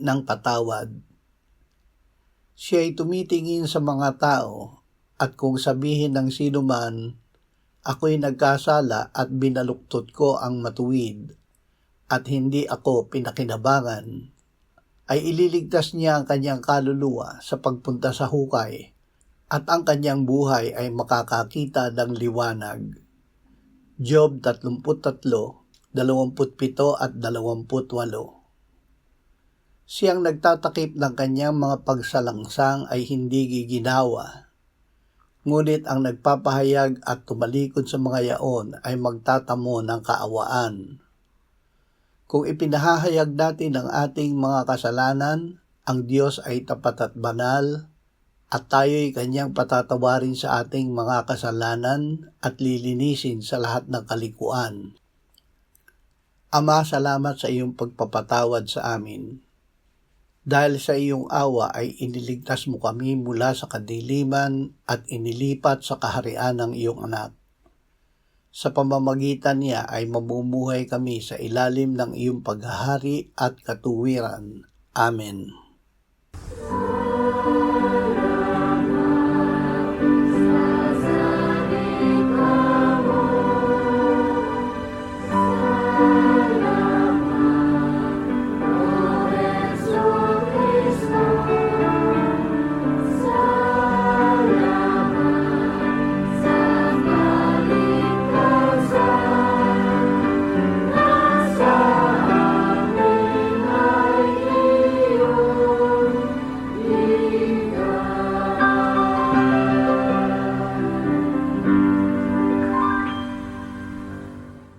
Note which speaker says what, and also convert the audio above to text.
Speaker 1: ng patawad. Siya ay tumitingin sa mga tao at kung sabihin ng sino man, ako'y nagkasala at binaluktot ko ang matuwid at hindi ako pinakinabangan, ay ililigtas niya ang kanyang kaluluwa sa pagpunta sa hukay at ang kanyang buhay ay makakakita ng liwanag. Job 33:27 at 28. Siyang nagtatakip ng kanyang mga pagsalangsang ay hindi giginawa, ngunit ang nagpapahayag at tumalikod sa mga yaon ay magtatamo ng kaawaan. Kung ipinahahayag natin ang ating mga kasalanan, ang Diyos ay tapat at banal, at tayo'y kanyang patatawarin sa ating mga kasalanan at lilinisin sa lahat ng kalikuan. Ama, salamat sa iyong pagpapatawad sa amin. Dahil sa iyong awa ay iniligtas mo kami mula sa kadiliman at inilipat sa kaharian ng iyong anak. Sa pamamagitan niya ay mamumuhay kami sa ilalim ng iyong paghahari at katuwiran. Amen.